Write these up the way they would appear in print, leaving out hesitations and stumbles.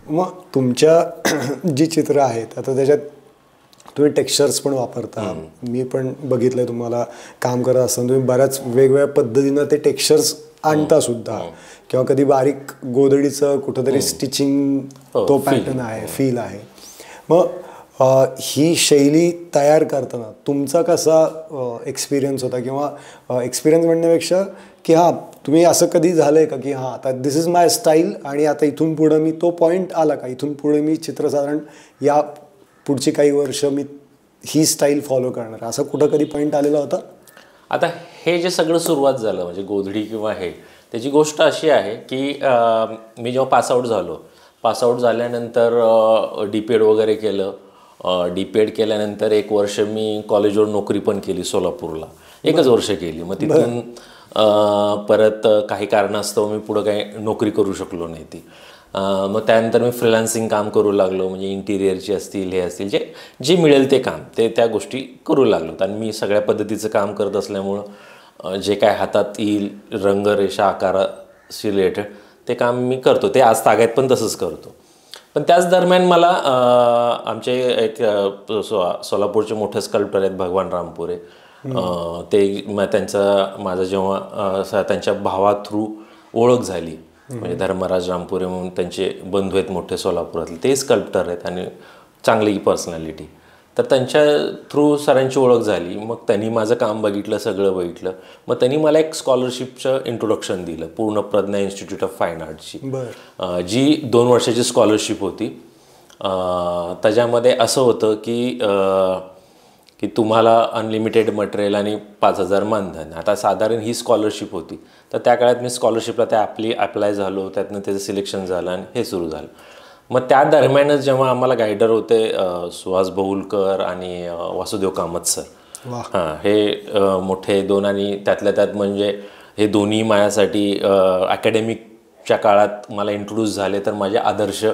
मग तुमच्या जी चित्र आहेत आता त्याच्यात तुम्ही टेक्स्चर्स पण वापरता. मी पण बघितलंय तुम्हाला काम करत असताना तुम्ही बऱ्याच वेगवेगळ्या पद्धतीनं ते टेक्स्चर्स आणता सुद्धा, किंवा कधी बारीक गोधडीचं कुठंतरी स्टिचिंग तो पॅटर्न आहे, फील आहे. मग ही शैली तयार करताना तुमचा कसा एक्सपिरियन्स होता, किंवा एक्सपिरियन्स म्हणण्यापेक्षा की हां तुम्ही असं कधी झालंय का की हां आता दिस इज माय स्टाईल आणि आता इथून पुढं मी तो पॉईंट आला का इथून पुढे मी चित्र साधारण या पुढची काही वर्ष मी ही स्टाईल फॉलो करणार, असं कुठं कधी पॉईंट आलेला होता? आता हे जे सगळं सुरुवात झालं म्हणजे गोधडी किंवा हे त्याची गोष्ट अशी आहे की मी जेव्हा पासआउट झाल्यानंतर डीपेड वगैरे केलं. डीपेड केल्यानंतर 1 वर्ष मी कॉलेजवर नोकरी पण केली सोलापूरला, 1च वर्ष केली. मग तिथून परत काही कारणास्तव मी पुढं काही नोकरी करू शकलो नाही ती. मग त्यानंतर मी फ्रीलान्सिंग काम करू लागलो, म्हणजे इंटिरियरची असतील हे असतील जे मिळेल ते काम त्या गोष्टी करू लागलो. आणि मी सगळ्या पद्धतीचं काम करत असल्यामुळं जे काय हातात येईल रंगरेषा आकाराशी रिलेटेड ते काम मी करतो. ते आज तागायत पण तसंच करतो. पण त्याच दरम्यान मला आमचे एक सोलापूरचे मोठे स्कल्प्टर आहेत भगवान रामपुरे, ते माझं जेव्हा त्यांच्या भावा थ्रू ओळख झाली, म्हणजे धर्मराज रामपुरे म्हणून त्यांचे बंधू आहेत मोठे सोलापुरातले, ते स्कल्प्टर आहेत आणि चांगली पर्सनॅलिटी. तर त्यांच्या थ्रू सरांची ओळख झाली. मग त्यांनी माझं काम बघितलं, सगळं बघितलं. मग त्यांनी मला एक स्कॉलरशिपचं इंट्रोडक्शन दिलं, पूर्ण प्रज्ञा इन्स्टिट्यूट ऑफ फाईन आर्ट्सची, जी 2 वर्षाची स्कॉलरशिप होती. त्याच्यामध्ये असं होतं की तुम्हाला अनलिमिटेड मटेरियल आणि 5,000 मानधन. आता साधारण ही स्कॉलरशिप होती, तर त्या काळात मी स्कॉलरशिपला अप्लाय झालो, त्यातनं त्याचं सिलेक्शन झालं आणि हे सुरू झालं. मग त्या दरम्यानच जेव्हा आम्हाला गायडर होते सुहास बहुलकर आणि वासुदेव कामत सर, हे मोठे 2, आणि त्यातल्या त्यात म्हणजे हे दोन्ही माझ्यासाठी अकॅडमिकच्या काळात मला इंट्रोड्यूस झाले तर माझे आदर्श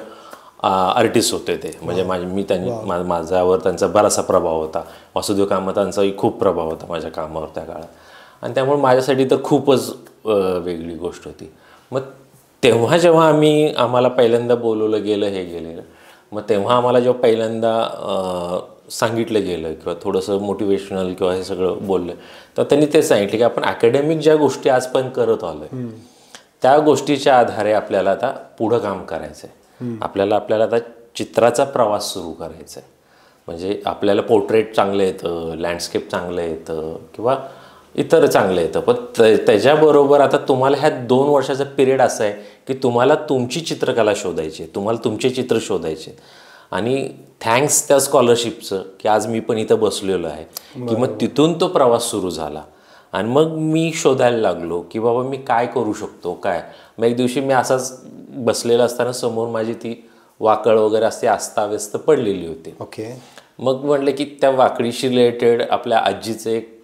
आर्टिस्ट होते ते. म्हणजे माझ्यावर त्यांचा बराचसा प्रभाव होता. वासुदेव कामतांचाही खूप प्रभाव होता माझ्या कामावर त्या काळात, आणि त्यामुळे माझ्यासाठी तर खूपच वेगळी गोष्ट होती. मग तेव्हा जेव्हा आम्हाला पहिल्यांदा बोलवलं गेलं हे गेलेलं, मग तेव्हा आम्हाला जेव्हा पहिल्यांदा सांगितलं गेलं किंवा थोडंसं मोटिवेशनल किंवा हे सगळं बोललं, तर त्यांनी ते सांगितलं की आपण अकॅडमिक ज्या गोष्टी आजपर्यंत करत आलो आहे त्या गोष्टीच्या आधारे आपल्याला आता पुढं काम करायचं आहे. आपल्याला आता चित्राचा प्रवास सुरू करायचा आहे. म्हणजे आपल्याला पोर्ट्रेट चांगलं येतं, लँडस्केप चांगलं येतं किंवा इतर चांगलं येतं, पण त्याच्याबरोबर आता तुम्हाला ह्या 2 वर्षाचा पिरियड असा आहे की तुम्हाला तुमची चित्रकला शोधायची आहे, तुम्हाला तुमचे चित्र शोधायचे. आणि थँक्स त्या स्कॉलरशिपचं की आज मी पण इथं बसलेलो आहे की मग तिथून तो प्रवास सुरू झाला. आणि मग मी शोधायला लागलो की बाबा मी काय करू शकतो काय. मग एक दिवशी मी असाच बसलेला असताना समोर माझी ती वाकळ वगैरे असते अस्ताव्यस्त पडलेली होती. मग म्हटलं की त्या वाकडीशी रिलेटेड आपल्या आजीचं एक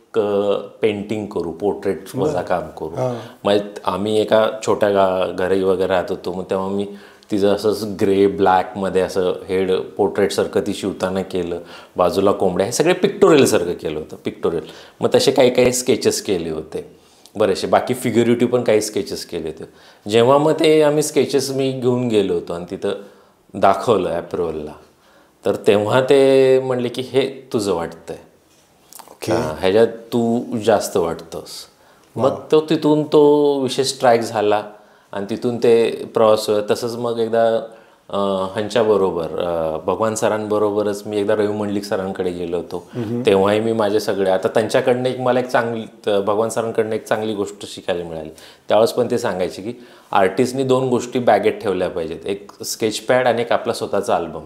पेंटिंग करू, पोर्ट्रेट वजा काम करू. मग आम्ही एका छोट्या घरी वगैरे राहत होतो. मग तेव्हा मी तिचं असंच ग्रे ब्लॅकमध्ये असं हेड पोर्ट्रेटसारखं ती शिवताना केलं, बाजूला कोंबड्या, हे सगळे पिक्टोरियलसारखं केलं होतं, पिक्टोरियल. मग तसे काही स्केचेस केले होते बरेचसे, बाकी फिगरेटिव्ह पण काही स्केचेस केले होते. जेव्हा मग ते आम्ही स्केचेस मी घेऊन गेलो होतो आणि तिथं दाखवलं ॲप्रोवलला, तर तेव्हा ते म्हणले की हे तुझं वाटतंय, ह्याच्यात तू जास्त वाटतंस. मग तिथून तो विषय स्ट्राईक झाला आणि तिथून ते प्रवास. तसंच मग एकदा ह्यांच्याबरोबर भगवान सरांबरोबरच मी एकदा रवी मंडलिक सरांकडे गेलो होतो. तेव्हाही मी माझे सगळे आता त्यांच्याकडनं मला एक चांगली भगवान सरांकडनं एक चांगली गोष्ट शिकायला मिळाली. त्यावेळेस पण ते सांगायचे की आर्टिस्टनी 2 गोष्टी बॅगेत ठेवल्या पाहिजेत, एक स्केचपॅड आणि एक आपला स्वतःचा अल्बम.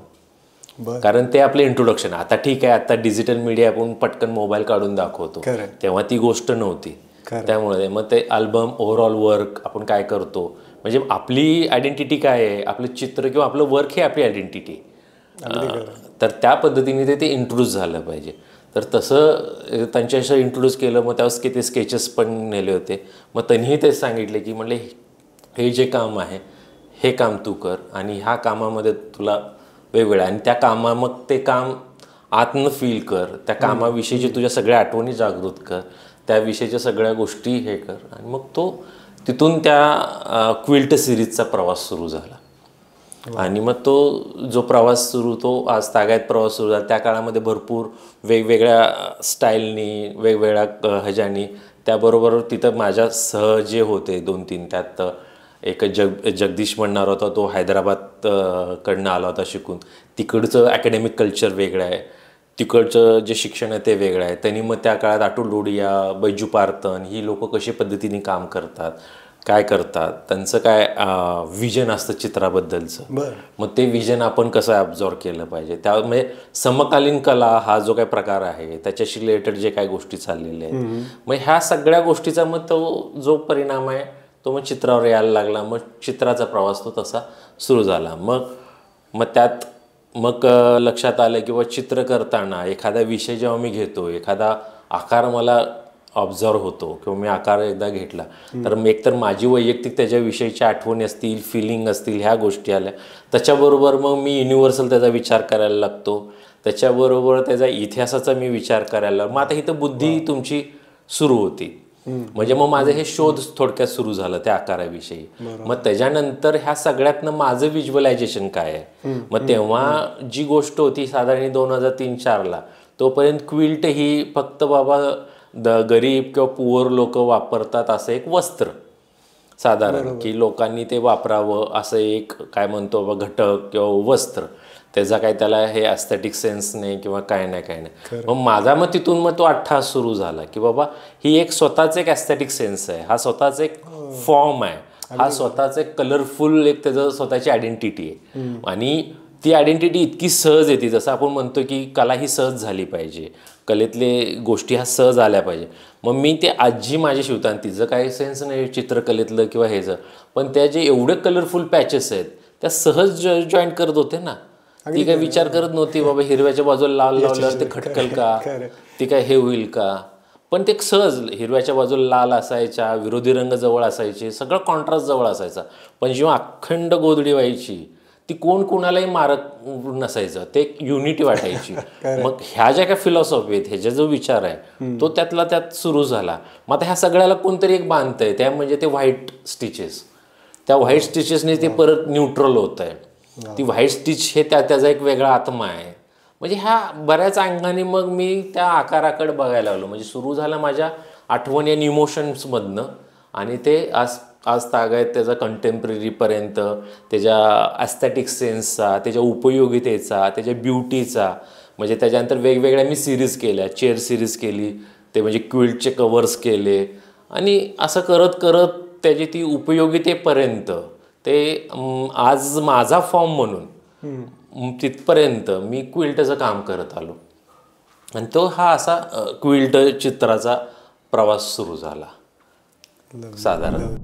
कारण ते आपले इंट्रोडक्शन. आता ठीक आहे, आता डिजिटल मीडिया आपण पटकन मोबाईल काढून दाखवतो, तेव्हा ती गोष्ट नव्हती. त्यामुळे मग ते अल्बम, ओव्हरऑल वर्क आपण काय करतो, म्हणजे आपली आयडेंटिटी काय आहे, आपलं चित्र किंवा आपलं वर्क हे आपली आयडेंटिटी. तर त्या पद्धतीने ते इंट्रोड्यूस झालं पाहिजे. तर तसं त्यांच्याशी इंट्रोड्यूस केलं. मग त्यावेळेस किती स्केचेस पण नेले होते. मग त्यांनीही तेच सांगितले की म्हणले हे जे काम आहे हे काम तू कर आणि ह्या कामामध्ये तुला वेगवेगळं, आणि त्या मग ते काम आतनं फील कर, त्या कामाविषयीची तुझ्या सगळ्या आठवणी जागृत कर, त्याविषयीच्या सगळ्या गोष्टी हे कर. आणि मग तिथून त्या क्विल्ट सिरीजचा प्रवास सुरू झाला. आणि मग तो जो प्रवास सुरू, तो आज तागायत प्रवास सुरू झाला. त्या काळामध्ये भरपूर वेगवेगळ्या स्टाईलनी, वेगवेगळ्या ह्याच्यानी, त्याबरोबर तिथं माझ्या सह जे होते 2-3, त्यात एक जगदीश म्हणणार होता, तो हैदराबाद कडनं आला होता शिकून. तिकडचं अकॅडमिक कल्चर वेगळं आहे, तिकडचं जे शिक्षण आहे ते वेगळं आहे. त्यांनी मग त्या काळात अतुल लोडिया, बैजू पार्थन ही लोक कशी पद्धतीने काम करतात, काय करतात, त्यांचं काय विजन असतं चित्राबद्दलचं. मग ते विजन आपण कसं ॲब्झॉर्व केलं पाहिजे. त्यामुळे समकालीन कला हा जो काही प्रकार आहे त्याच्याशी रिलेटेड जे काही गोष्टी चाललेल्या आहेत, मग ह्या सगळ्या गोष्टीचा मग तो जो परिणाम आहे तो मग चित्रावर यायला लागला. मग चित्राचा प्रवास तो तसा सुरू झाला. मग त्यात मग लक्षात आलं की चित्र करताना एखादा विषय जेव्हा मी घेतो, एखादा आकार मला ऑब्झर्व होतो किंवा मी आकार एकदा घेतला तर एकतर माझी वैयक्तिक त्याच्याविषयीच्या आठवणी असतील, फिलिंग असतील, ह्या गोष्टी आल्या. त्याच्याबरोबर मग मी युनिव्हर्सल त्याचा विचार करायला लागतो, त्याच्याबरोबर त्याचा इतिहासाचा मी विचार करायला लागलो. मग आता इथं बुद्धी तुमची सुरू होती. म्हणजे मग माझं हे शोध थोडक्यात सुरू झालं त्या आकाराविषयी. मग त्याच्यानंतर ह्या सगळ्यातनं माझं व्हिज्युअलायझेशन काय आहे. मग तेव्हा जी गोष्ट होती साधारण 2003-04ला, तोपर्यंत क्विल्ट ही फक्त बाबा गरीब किंवा पुअर लोक वापरतात असं एक वस्त्र साधारण, की लोकांनी ते वापरावं असं एक काय म्हणतो घटक किंवा वस्त्र, त्याचा काय त्याला हे ॲस्थेटिक सेन्स नाही किंवा काय नाही. मग तिथून मग तो अट्टाहास सुरू झाला की बाबा ही एक स्वतःच एक ॲस्थेटिक सेन्स आहे, हा स्वतःच एक फॉर्म आहे, हा स्वतःच एक कलरफुल एक त्याचं स्वतःची आयडेंटिटी आहे. आणि ती आयडेंटिटी इतकी सहज येते, जसं आपण म्हणतो की कला ही सहज झाली पाहिजे, कलेतले गोष्टी ह्या सहज आल्या पाहिजे. मग मी ते आजी माझी शिवताना तिचं काही सेन्स नाही चित्रकलेतलं किंवा ह्याचं, पण त्या जे एवढे कलरफुल पॅचेस आहेत त्या सहज जॉईंट करत होते ना. ती काही विचार करत नव्हती बाबा हिरव्याच्या बाजूला लाल लावल्यावर ते खटकल का, ती काय हे होईल का, पण ते सहज हिरव्याच्या बाजूला लाल असायच्या, विरोधी रंग जवळ असायचे, सगळं कॉन्ट्रास्ट जवळ असायचा. पण जेव्हा अखंड गोधडी व्हायची ती कोण कोणालाही मारक नसायचं, ते एक युनिटी वाटायची. मग ह्या ज्या काय फिलॉसॉफी आहेत, ह्याचा जो विचार आहे तो त्यातला त्यात सुरू झाला. मग आता ह्या सगळ्याला कोणतरी एक बांधतंय, त्या म्हणजे ते व्हाईट स्टिचेस. त्या व्हाईट स्टिचेसने ते परत न्यूट्रल होत आहे. ती व्हाईट स्टिच हे त्याचा एक वेगळा आत्मा आहे. म्हणजे ह्या बऱ्याच अंगाने मग मी त्या आकाराकडे बघायला लागलो. म्हणजे सुरू झालं माझ्या आठवणी आणि इमोशन्समधनं, आणि ते आज तागायत त्याचा कंटेम्पररीपर्यंत त्याच्या ॲस्थेटिक सेन्सचा, त्याच्या उपयोगितेचा, त्याच्या ब्युटीचा. म्हणजे त्याच्यानंतर वेगवेगळ्या मी सिरीज केल्या, चेअर सिरीज केली, ते म्हणजे क्विल्टचे कवर्स केले, आणि असं करत करत त्याची ती उपयोगितेपर्यंत ते आज माझा फॉर्म म्हणून तिथपर्यंत मी क्विल्टचं काम करत आलो. आणि तो हा असा क्विल्ट चित्राचा प्रवास सुरू झाला साधारण.